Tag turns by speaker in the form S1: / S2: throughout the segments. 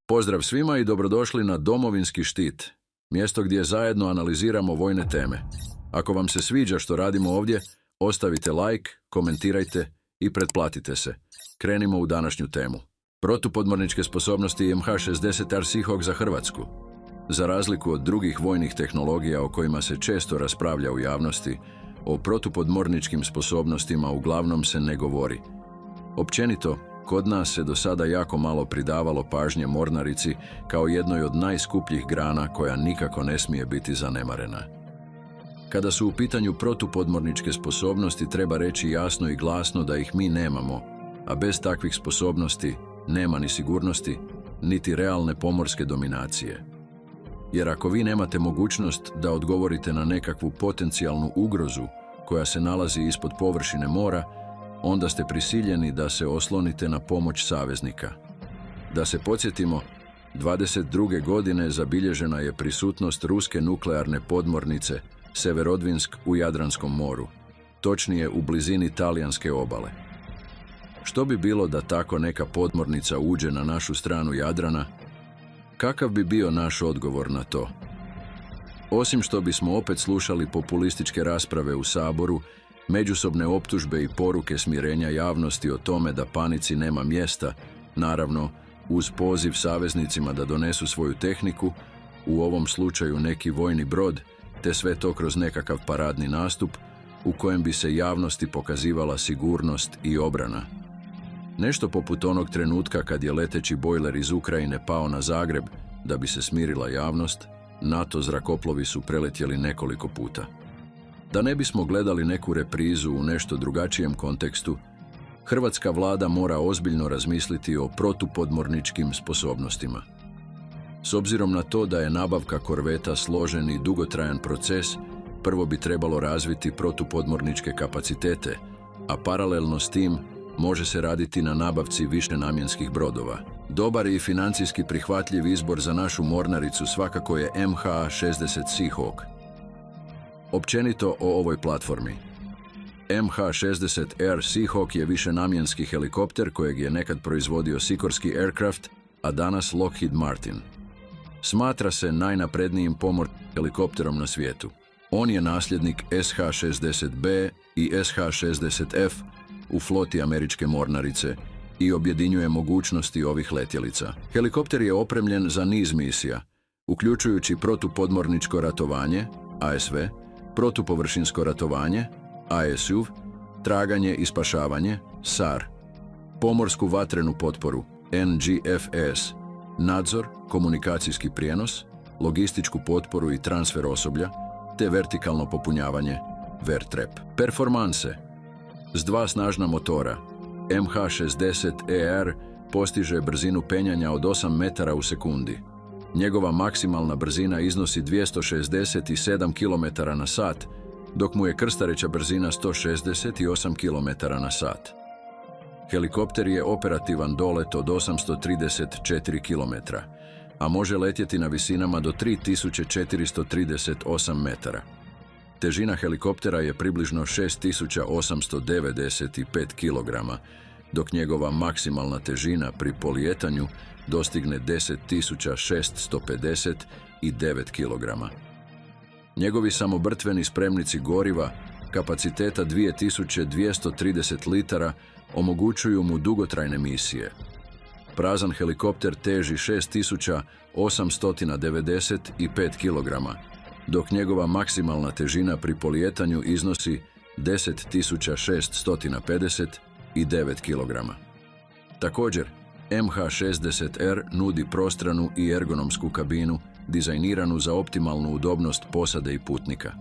S1: Pozdrav svima i dobrodošli na Domovinski štit, mjesto gdje zajedno analiziramo vojne teme. Ako vam se sviđa što radimo ovdje, ostavite like, komentirajte i pretplatite se. Krenimo u današnju temu. Protupodmorničke sposobnosti MH-60R Seahawk za Hrvatsku. Za razliku od drugih vojnih tehnologija o kojima se često raspravlja u javnosti, o protupodmorničkim sposobnostima uglavnom se ne govori. Općenito, kod nas se do sada jako malo pridavalo pažnje mornarici kao jednoj od najskupljih grana koja nikako ne smije biti zanemarena. Kada su u pitanju protupodmorničke sposobnosti, treba reći jasno i glasno da ih mi nemamo, a bez takvih sposobnosti nema ni sigurnosti, niti realne pomorske dominacije. Jer ako vi nemate mogućnost da odgovorite na nekakvu potencijalnu ugrozu koja se nalazi ispod površine mora, onda ste prisiljeni da se oslonite na pomoć saveznika. Da se podsjetimo, 22. godine zabilježena je prisutnost ruske nuklearne podmornice Severodvinsk u Jadranskom moru, točnije u blizini talijanske obale. Što bi bilo da tako neka podmornica uđe na našu stranu Jadrana? Kakav bi bio naš odgovor na to? Osim što bismo opet slušali populističke rasprave u Saboru, međusobne optužbe i poruke smirenja javnosti o tome da panici nema mjesta, naravno uz poziv saveznicima da donesu svoju tehniku, u ovom slučaju neki vojni brod, te sve to kroz nekakav paradni nastup u kojem bi se javnosti pokazivala sigurnost i obrana. Nešto poput onog trenutka kad je leteći bojler iz Ukrajine pao na Zagreb da bi se smirila javnost, NATO zrakoplovi su preletjeli nekoliko puta. Da ne bismo gledali neku reprizu u nešto drugačijem kontekstu, hrvatska vlada mora ozbiljno razmisliti o protupodmorničkim sposobnostima. S obzirom na to da je nabavka korveta složen i dugotrajan proces, prvo bi trebalo razviti protupodmorničke kapacitete, a paralelno s tim može se raditi na nabavci višenamjenskih brodova. Dobar i financijski prihvatljiv izbor za našu mornaricu svakako je MH-60 Seahawk. Općenito o ovoj platformi. MH-60R Seahawk je višenamjenski helikopter kojeg je nekad proizvodio Sikorsky Aircraft, a danas Lockheed Martin. Smatra se najnaprednijim pomorskim helikopterom na svijetu. On je nasljednik SH-60B i SH-60F u floti američke mornarice i objedinjuje mogućnosti ovih letjelica. Helikopter je opremljen za niz misija, uključujući protupodmorničko ratovanje, ASV, protupovršinsko ratovanje, ASUV, traganje i spašavanje, SAR, pomorsku vatrenu potporu, NGFS, nadzor, komunikacijski prijenos, logističku potporu i transfer osoblja, te vertikalno popunjavanje, VERTREP. Performanse. S dva snažna motora, MH-60ER postiže brzinu penjanja od 8 metara u sekundi. Njegova maksimalna brzina iznosi 267 km na sat, dok mu je krstareća brzina 168 km na sat. Helikopter je operativan dolet od 834 km, a može letjeti na visinama do 3438 metara. Težina helikoptera je približno 6895 kg, dok njegova maksimalna težina pri polijetanju dostigne 10.659 kg. Njegovi samobrtveni spremnici goriva, kapaciteta 2230 litara, omogućuju mu dugotrajne misije. Prazan helikopter teži 6895 kg, dok njegova maksimalna težina pri polijetanju iznosi 10.659 kg. Također, MH-60R nudi prostranu i ergonomsku kabinu dizajniranu za optimalnu udobnost posade i putnika.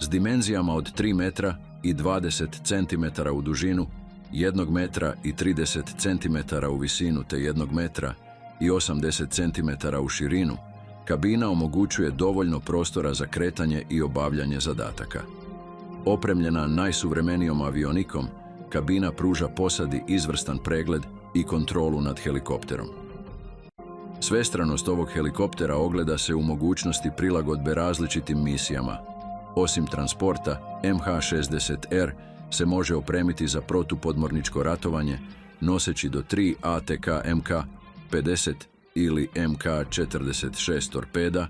S1: S dimenzijama od 3 metra i 20 cm u dužinu, 1 metra i 30 cm u visinu te 1 metra i 80 cm u širinu, kabina omogućuje dovoljno prostora za kretanje i obavljanje zadataka. Opremljena najsuvremenijom avionikom, kabina pruža posadi izvrstan pregled i kontrolu nad helikopterom. Svestranost ovog helikoptera ogleda se u mogućnosti prilagodbe različitim misijama. Osim transporta, MH-60R se može opremiti za protupodmorničko ratovanje, noseći do 3 ATK MK-50 ili MK-46 torpeda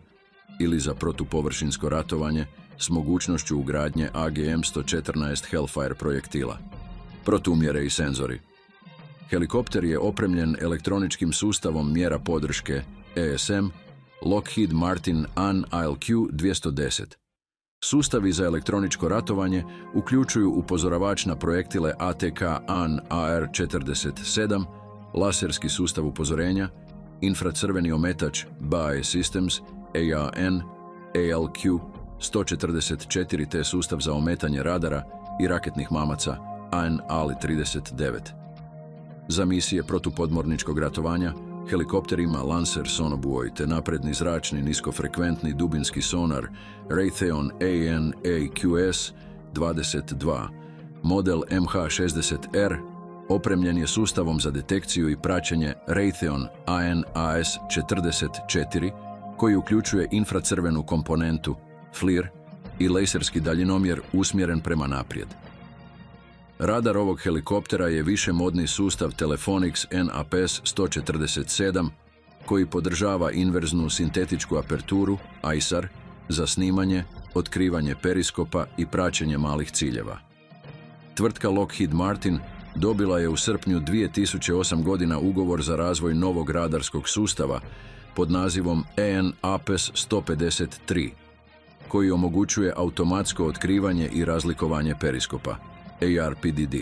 S1: ili za protupovršinsko ratovanje s mogućnošću ugradnje AGM-114 Hellfire projektila. Protumjere i senzori. Helikopter je opremljen elektroničkim sustavom mjera podrške ESM Lockheed Martin AN/ALQ 210. Sustavi za elektroničko ratovanje uključuju upozoravač na projektile ATK AN/AR-47, laserski sustav upozorenja, infracrveni ometač BAE Systems AAN ALQ 144 te sustav za ometanje radara i raketnih mamaca AN/ALI-39. Za misije protupodmorničkog ratovanja helikopter ima Lancer sonobuoj te napredni zračni niskofrekventni dubinski sonar Raytheon AN/AQS-22. Model MH-60R opremljen je sustavom za detekciju i praćenje Raytheon AN/AS-44 koji uključuje infracrvenu komponentu FLIR i laserski daljinomjer usmjeren prema naprijed. Radar ovog helikoptera je višemodni sustav Telephonics NAPS-147 koji podržava inverznu sintetičku aperturu ISAR za snimanje, otkrivanje periskopa i praćenje malih ciljeva. Tvrtka Lockheed Martin dobila je u srpnju 2008 godina ugovor za razvoj novog radarskog sustava pod nazivom AN/APS-153 koji omogućuje automatsko otkrivanje i razlikovanje periskopa ARPDD.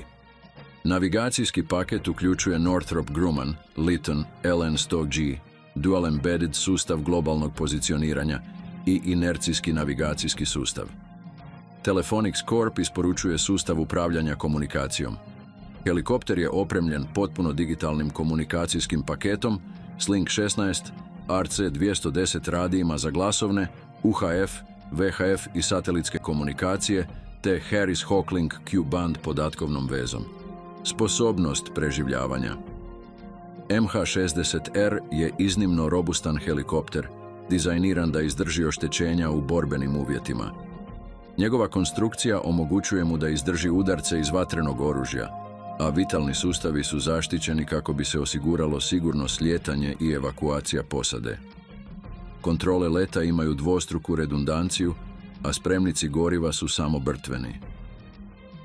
S1: Navigacijski paket uključuje Northrop Grumman Litton LN-100G, Dual Embedded sustav globalnog pozicioniranja i inercijski navigacijski sustav. Telephonics Corp isporučuje sustav upravljanja komunikacijom. Helikopter je opremljen potpuno digitalnim komunikacijskim paketom Slink 16, RC-210 radijima za glasovne, UHF, VHF i satelitske komunikacije te Harris Hawklink Q-band podatkovnom vezom. Sposobnost preživljavanja. MH-60R je iznimno robustan helikopter, dizajniran da izdrži oštećenja u borbenim uvjetima. Njegova konstrukcija omogućuje mu da izdrži udarce iz vatrenog oružja, a vitalni sustavi su zaštićeni kako bi se osiguralo sigurno slijetanje i evakuacija posade. Kontrole leta imaju dvostruku redundanciju, a spremnici goriva su samo brtveni.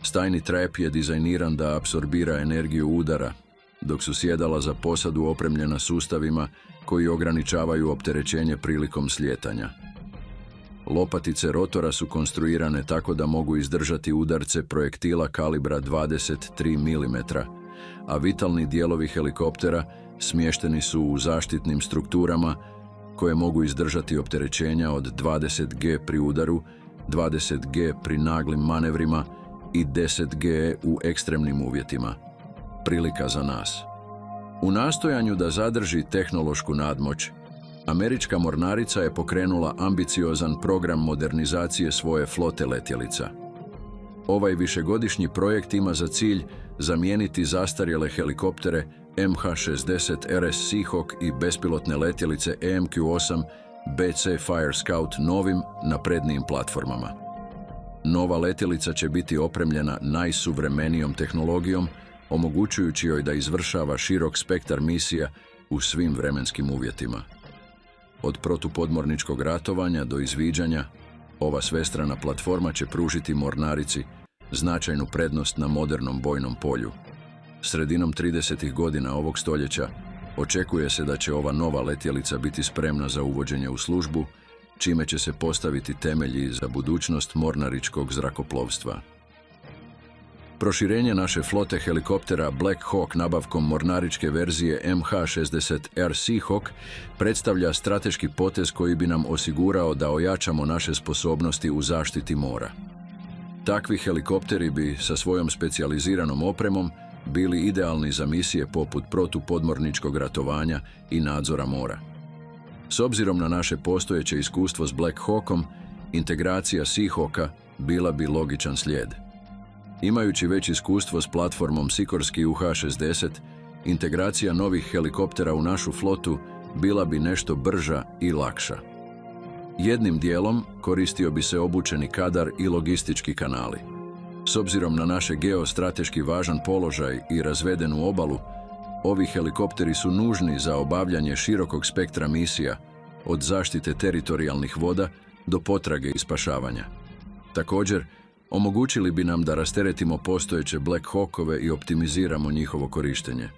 S1: Stajni trap je dizajniran da apsorbira energiju udara, dok su sjedala za posadu opremljena sustavima koji ograničavaju opterećenje prilikom slijetanja. Lopatice rotora su konstruirane tako da mogu izdržati udarce projektila kalibra 23 mm, a vitalni dijelovi helikoptera smješteni su u zaštitnim strukturama koje mogu izdržati opterećenja od 20 G pri udaru, 20 G pri naglim manevrima i 10 G u ekstremnim uvjetima. Prilika za nas. U nastojanju da zadrži tehnološku nadmoć, američka mornarica je pokrenula ambiciozan program modernizacije svoje flote letjelica. Ovaj višegodišnji projekt ima za cilj zamijeniti zastarjele helikoptere MH-60 RS Seahawk i bespilotne letjelice EMQ-8 BC Fire Scout novim, naprednijim platformama. Nova letjelica će biti opremljena najsuvremenijom tehnologijom, omogućujući joj da izvršava širok spektar misija u svim vremenskim uvjetima. Od protupodmorničkog ratovanja do izviđanja, ova svestrana platforma će pružiti mornarici značajnu prednost na modernom bojnom polju. Sredinom 30. godina ovog stoljeća očekuje se da će ova nova letjelica biti spremna za uvođenje u službu, čime će se postaviti temelji za budućnost mornaričkog zrakoplovstva. Proširenje naše flote helikoptera Black Hawk nabavkom mornaričke verzije MH-60R Seahawk predstavlja strateški potez koji bi nam osigurao da ojačamo naše sposobnosti u zaštiti mora. Takvi helikopteri bi sa svojom specijaliziranom opremom bili idealni za misije poput protupodmorničkog ratovanja i nadzora mora. S obzirom na naše postojeće iskustvo s Black Hawkom, integracija Seahawka bila bi logičan slijed. Imajući već iskustvo s platformom Sikorsky UH-60, integracija novih helikoptera u našu flotu bila bi nešto brža i lakša. Jednim dijelom koristio bi se obučeni kadar i logistički kanali. S obzirom na naše geostrateški važan položaj i razvedenu obalu, Ovi helikopteri su nužni za obavljanje širokog spektra misija, od zaštite teritorijalnih voda do potrage i spašavanja. Također, omogućili bi nam da rasteretimo postojeće Black Hawkove i optimiziramo njihovo korištenje.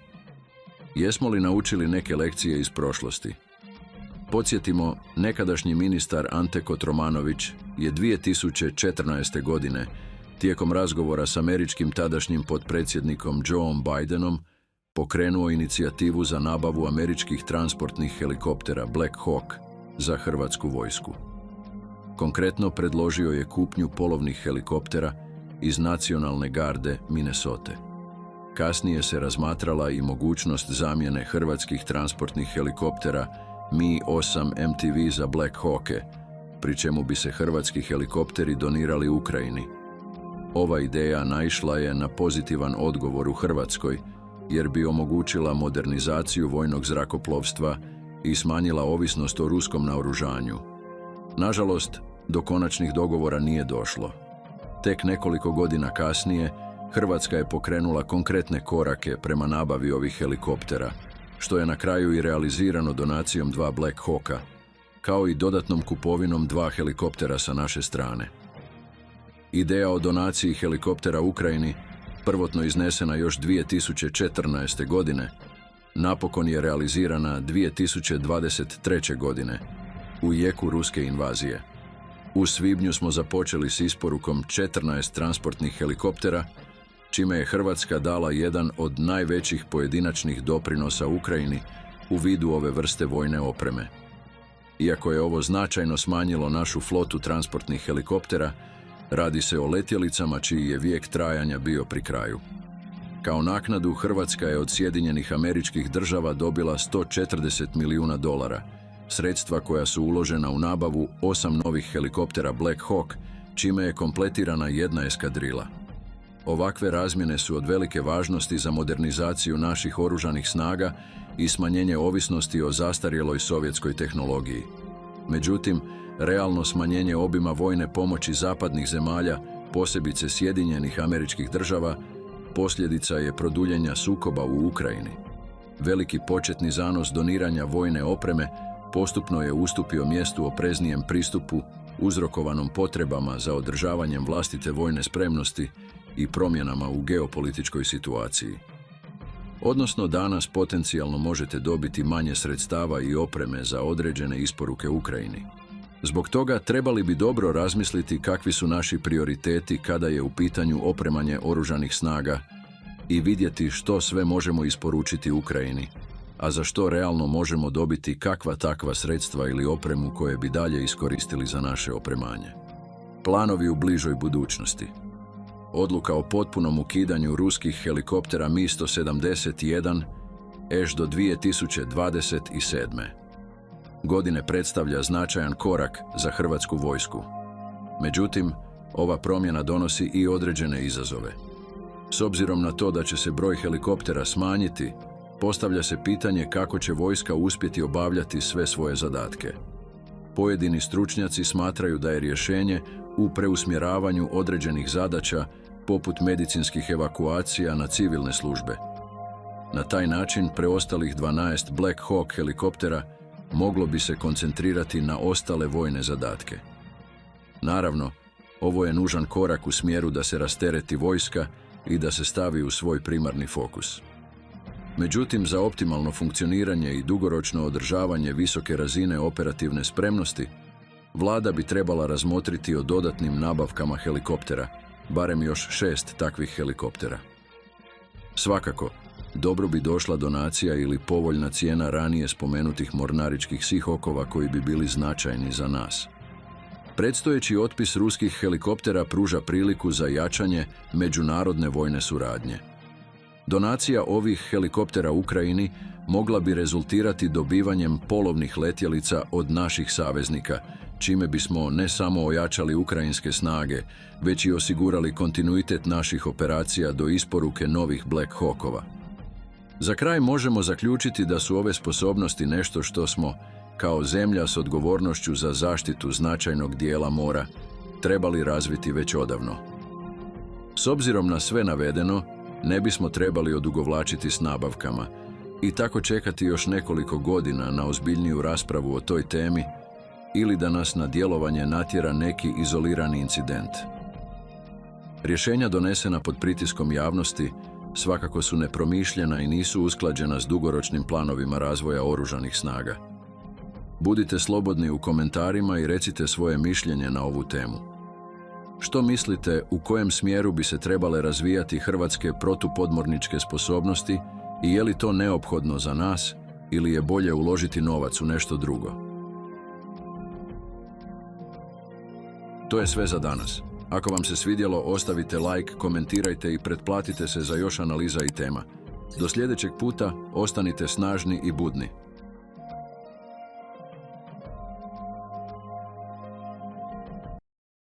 S1: Jesmo li naučili neke lekcije iz prošlosti? Podsjetimo, nekadašnji ministar Ante Kotromanović je 2014. godine tijekom razgovora s američkim tadašnjim potpredsjednikom Joeom Bidenom pokrenuo inicijativu za nabavu američkih transportnih helikoptera Black Hawk za hrvatsku vojsku. Konkretno predložio je kupnju polovnih helikoptera iz Nacionalne garde Minnesota. Kasnije se razmatrala i mogućnost zamjene hrvatskih transportnih helikoptera Mi-8 MTV za Black Hawke, pri čemu bi se hrvatski helikopteri donirali Ukrajini. Ova ideja naišla je na pozitivan odgovor u Hrvatskoj, jer bi omogućila modernizaciju vojnog zrakoplovstva i smanjila ovisnost o ruskom naoružanju. Nažalost, do konačnih dogovora nije došlo. Tek nekoliko godina kasnije, Hrvatska je pokrenula konkretne korake prema nabavi ovih helikoptera, što je na kraju i realizirano donacijom 2 Black Hawka, kao i dodatnom kupovinom 2 helikoptera sa naše strane. Ideja o donaciji helikoptera Ukrajini, prvotno iznesena još 2014. godine, napokon je realizirana 2023. godine, u jeku ruske invazije. U svibnju smo započeli s isporukom 14 transportnih helikoptera, čime je Hrvatska dala jedan od najvećih pojedinačnih doprinosa Ukrajini u vidu ove vrste vojne opreme. Iako je ovo značajno smanjilo našu flotu transportnih helikoptera, radi se o letjelicama čiji je vijek trajanja bio pri kraju. Kao naknadu, Hrvatska je od Sjedinjenih Američkih Država dobila $140 milijuna, sredstva koja su uložena u nabavu 8 novih helikoptera Black Hawk, čime je kompletirana jedna eskadrila. Ovakve razmjene su od velike važnosti za modernizaciju naših oružanih snaga i smanjenje ovisnosti o zastarjeloj sovjetskoj tehnologiji. Međutim, realno smanjenje obima vojne pomoći zapadnih zemalja, posebice Sjedinjenih Američkih Država, posljedica je produljenja sukoba u Ukrajini. Veliki početni zanos doniranja vojne opreme postupno je ustupio mjestu opreznijem pristupu uzrokovanom potrebama za održavanjem vlastite vojne spremnosti i promjenama u geopolitičkoj situaciji. Odnosno, danas potencijalno možete dobiti manje sredstava i opreme za određene isporuke Ukrajini. Zbog toga trebali bi dobro razmisliti kakvi su naši prioriteti kada je u pitanju opremanje oružanih snaga i vidjeti što sve možemo isporučiti Ukrajini, a za što realno možemo dobiti kakva takva sredstva ili opremu koje bi dalje iskoristili za naše opremanje. Planovi u bližoj budućnosti. Odluka o potpunom ukidanju ruskih helikoptera Mi-171 EŠ do 2027. godine predstavlja značajan korak za hrvatsku vojsku. Međutim, ova promjena donosi i određene izazove. S obzirom na to da će se broj helikoptera smanjiti, postavlja se pitanje kako će vojska uspjeti obavljati sve svoje zadatke. Pojedini stručnjaci smatraju da je rješenje u preusmjeravanju određenih zadaća poput medicinskih evakuacija na civilne službe. Na taj način preostalih 12 Black Hawk helikoptera moglo bi se koncentrirati na ostale vojne zadatke. Naravno, ovo je nužan korak u smjeru da se rastereti vojska i da se stavi u svoj primarni fokus. Međutim, za optimalno funkcioniranje i dugoročno održavanje visoke razine operativne spremnosti, Vlada bi trebala razmotriti o dodatnim nabavkama helikoptera, barem još 6 takvih helikoptera. Svakako, dobro bi došla donacija ili povoljna cijena ranije spomenutih mornaričkih Seahawkova koji bi bili značajni za nas. Predstojeći otpis ruskih helikoptera pruža priliku za jačanje međunarodne vojne suradnje. Donacija ovih helikoptera Ukrajini mogla bi rezultirati dobivanjem polovnih letjelica od naših saveznika, čime bismo ne samo ojačali ukrajinske snage, već i osigurali kontinuitet naših operacija do isporuke novih Black Hawkova. Za kraj možemo zaključiti da su ove sposobnosti nešto što smo, kao zemlja s odgovornošću za zaštitu značajnog dijela mora, trebali razviti već odavno. S obzirom na sve navedeno, ne bismo trebali odugovlačiti s nabavkama, i tako čekati još nekoliko godina na ozbiljniju raspravu o toj temi ili da nas na djelovanje natjera neki izolirani incident. Rješenja donesena pod pritiskom javnosti svakako su nepromišljena i nisu usklađena s dugoročnim planovima razvoja oružanih snaga. Budite slobodni u komentarima i recite svoje mišljenje na ovu temu. Što mislite u kojem smjeru bi se trebale razvijati hrvatske protupodmorničke sposobnosti i je li to neophodno za nas ili je bolje uložiti novac u nešto drugo? To je sve za danas. Ako vam se svidjelo, ostavite like, komentirajte i pretplatite se za još analiza i tema. Do sljedećeg puta ostanite snažni i budni.